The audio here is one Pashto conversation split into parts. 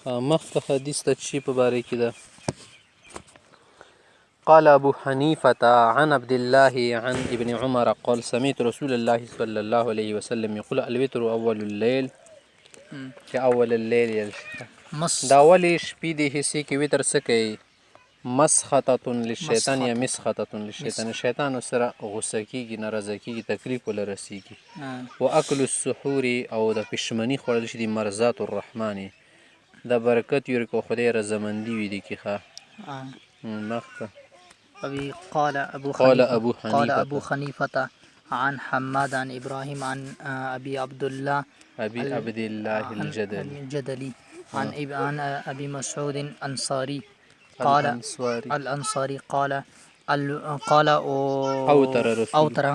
مخکې حدیث ته چې په باره کې ده قال أبو حنيفة عن عبد الله عن ابن عمر قال سمعت رسول الله صلى الله عليه وسلم يقول الوتر أول الليل چې اول الليل یل دا اولې شپې د حصې کې وتر څه کوي مسخطة للشیطان یا مسخطة للشیطان شیطان سره غصه کېږي ناراضه کېږي تکلیف ورله رسېږي و اکل السحور او د پښمني خوړل چې دي مرضات الرحمن د برکت یوري کو خدای رضامندي وي دي کې ښه مخته قال أبو حنيفة عن حماد عن إبراهيم عن أبي عبد الله الجدلي عن أبي مسعود الأنصاري قال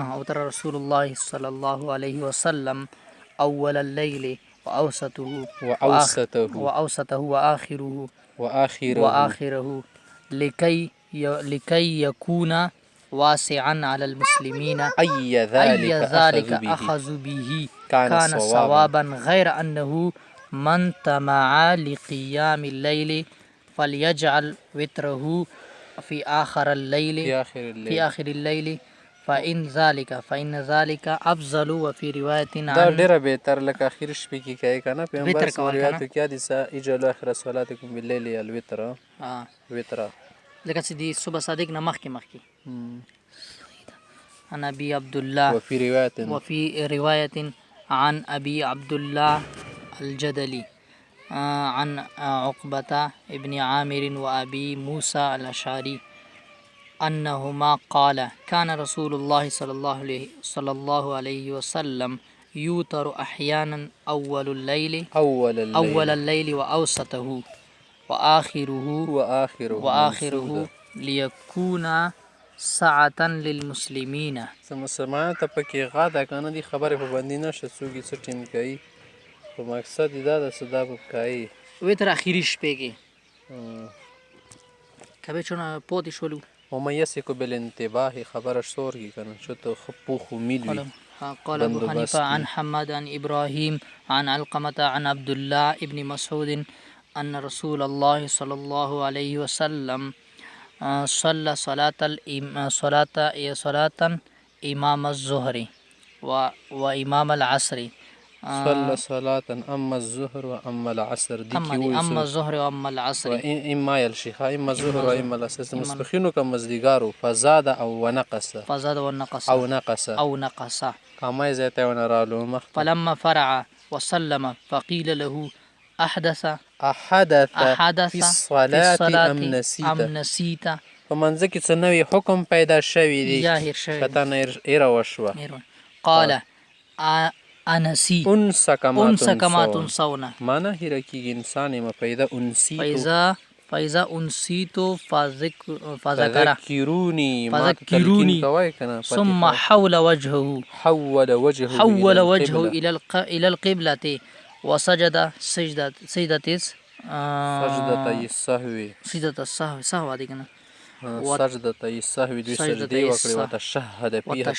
أوتر رسول الله صلى الله عليه وسلم أول الليل وأوسطه وآخره لكي يكون واسعا على المسلمين أي ذلك أخذ به كان صوابا غير أنه من تمع لقيام الليل فليجعل وتره في آخر الليل فإن ذلك أفضل وفي رواية دا ډیره بهتر لکه اخر شپې کې کوي کنه پیغمبر روایتو کې حدیث اجل اخر صلاتکم بالليل الوتر وتر لکه چې دی صبح صادق نه مخکې عن أبي عبد الله وفي رواية عن أبي عبد الله الجدلي عن عقبة ابن عامر وأبي موسى الأشعري أنهما قال كان رسول الله صلى الله عليه وسلم يوتر أحيانا أول الليل وأوسطه وآخره ليكون ساعة للمسلمين مسلمان ته پکې غاده کنه دي خبرې په باندې نشه څوک څه ټیم کوي په مقصد دا د صدا په کوي وتر اخیری شپې کې کبه چونه پوتې شولو وما يسك بالانتباه خبر شور کی کنه شو ته خپوخ امید وي قال أبو حنيفة عن حماد عن إبراهيم عن علقمة عن عبد الله ابن مسعود أن رسول الله صلى الله عليه وسلم صلى صلاة إمام الظهر وإمام العصر صلى صلاة أما الظهر وأما العصر أما الظهر وأما العصر إما يلشيخا إما الظهر وإما العصر مسبخينو كمزدقارو فزاد أو ونقص أو نقص كما يزيتي ونرالو فلما فرع وسلم فقيل له أحدث في الصلاة أم نسيت فمنځ کې څه نوی حکم پیدا شوی دی کته نه ایره وشوه قال أنسي أنس كما تنسون معنا هیره کېږي انسان یم پیدا انسیتو فإذا أنسيت فذكروني ثم حول وجهه إلى القبلة وسجد سجدة السهو دي كنا سجدة السهو دي سجدي وكري وتشهد فيها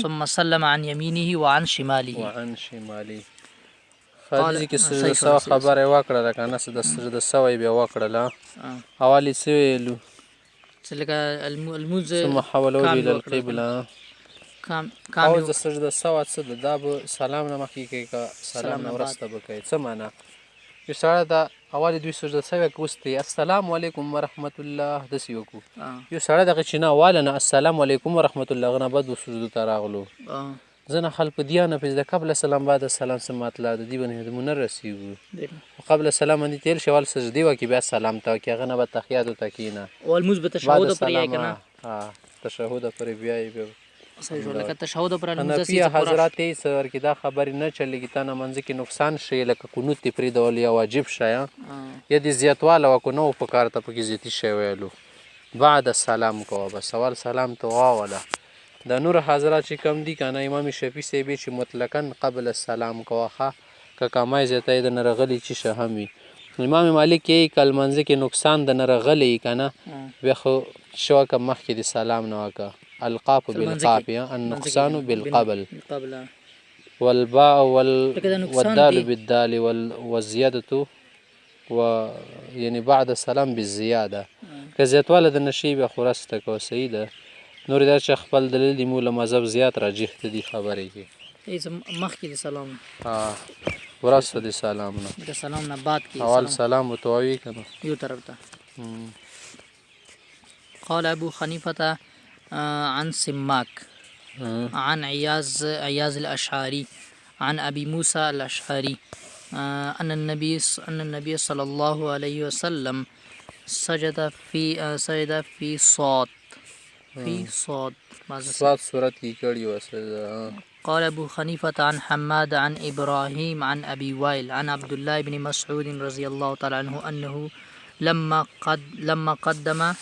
ثم سلم عن يمينه وعن شماله خدای کې سجده سوا خبره وکړه کنه سجده سوا بیا وکړه حوالی سویلو لکه الموز ثم حول وجهه الى القبلة او د سجده سوا څه ده دا به سلام نه مخکې کوي که سلام نه وروسته به کوي څه معنا یو سړی د اول دوی سجده سوی که وستې السلام علیکم ورحمت الله داسې وکړو یو سړی دغه چې نه واله نه السلام علیکم ورحمت الله هغه نه بعد سجدو ته راغلو ځینې خلک په دې نه پېژني قبل سلام بعد سلام څه مطلب د دې باندې مو نه رسېږو قبل سلام باندې تېر شي اول سجدې وکړي بیا سلام ته وکړي هغه نه به تحیاتو ته کښېنه والموز به تشهد پرې یې که نه تشهد پرې بیا یې لکه تشهد پر حنفي حضرات یې څه ورکې دا خبرې نه چلېږي تا نه منځ کې نقصان شي لکه قنوت دې پرېږدول یا واجب شی یا دې زیاتواله وکړو نه و په کار ته پکې زیاتي شی ویلو بعد سلام کوه بس اول سلام ته واوله د نور حضرات چې کم دي که نه امام شفیع صاحب چې مطلقا قبل السلام کوه ښه که کمای زیاته یې د نه رغلي چې شه هم وي امام مالک یې که لمانځه کې نقصان د نه رغلی که نه بیا خو شوکه مخکې د سلام نه وکړه القاف بالقاف النقصان بالقبل والباء لکه د نقصان والدال دی. بالدال والزيادة يعني بعد السلام بالزيادة که زیاتواله د نشي بیا خو رسته کوه صحیح ده. نور دا چې خپل دلیل د مولا مذهب زیات راجح ته دي خبرې کې مخکې د سلام ورسته د سلام نه د سلام نه بعد کې اول سلام ورته وایي که نه یو طرف ته. قال ابو حنیفة عن سماك عن عياز الأشعري عن أبي موسى الأشعري أن النبي صلى الله عليه وسلم سجد في صاد صاد صورت کې کړي وه. قال أبو حنيفة عن حماد عن إبراهيم عن أبي وائل عن عبد الله بن مسعود رضي الله تعالى عنه أنه لما قدم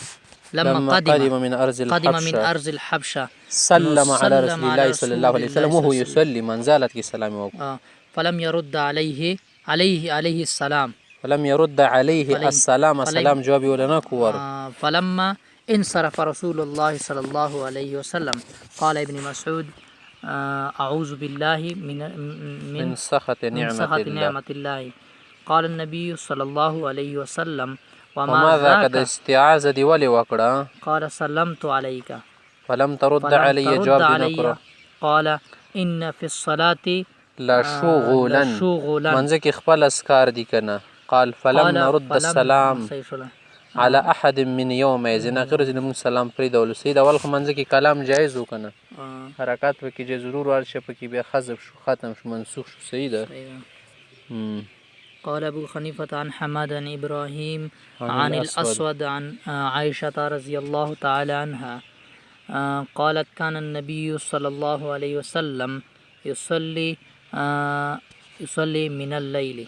من أرض الحبشة سلم على رسول الله صلى الله عليه وسلم وهو يصلي منزلت کې سلام وکړ. فلم يرد عليه السلام فلم يرد عليه السلام سلام جواب ولنا کور. فلما انصرف رسول الله صلى الله عليه وسلم قال ابن مسعود أعوذ بالله من سخط نعمة الله. قال النبي صلى الله عليه وسلم وما ذاك د استعاذة دي ولي وکړه. قال سلمت عليك فلم ترد علي جواب دي نکړه. قال إن في الصلاة لشغولا منځ کې خپل اسکار دي کنه. قال فلم نرد السلام على احد من يومئذ غير چې موږ سلام پرې دولو سید اول خو منځ کې کلام جایز و کنه حرکات پکې چې ضرور ورشه پکې بیا حذف شو ختم شو منسوخ شو صحیح ده. قال أبو حنيفة عن حماد عن إبراهيم عن الأسود عن عائشة رضي الله تعالى عنها قالت كان النبي صلى الله عليه وسلم يصلي من الليل.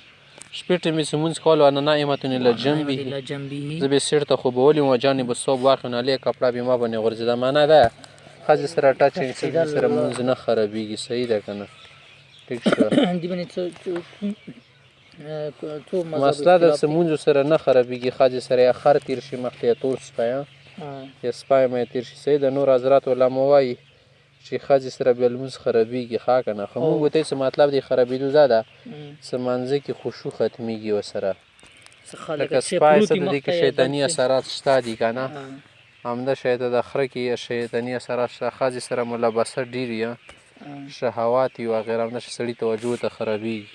شپې ټیمې سمونځ کول وانا نائمة الی جنبه زه به سیر ته خوبولیم و جانب الصوب واقع علیه کپړه به ما باندې غورځېده. معنا ده ښځې سره ټچ سره مونځ نه خرابېږي صحیح ده که نه ټیک شو. مسله د سمونځو سره نه خرابېږي ښځې سره یا خر تیر شي مخکې یا تور سپی یا سپی مې تیر شي صحیح ده. نور حضرات علما وایي چې ښځې سره بیا لمونځ خرابېږي ښه که نه. خو موږ ورته څه مطلب دی خرابېدو دا ده څه منځه کې خشوع ختمېږي ورسره لکه سپی څه د دې کې شیطاني اثرات شته دي که نه همدا شاید د خره کې شیطاني اثرات شته. ښځې سره ملابسه ډېر یا شهوات وي وغیره همدا چې سړي توجه ته خرابېږي.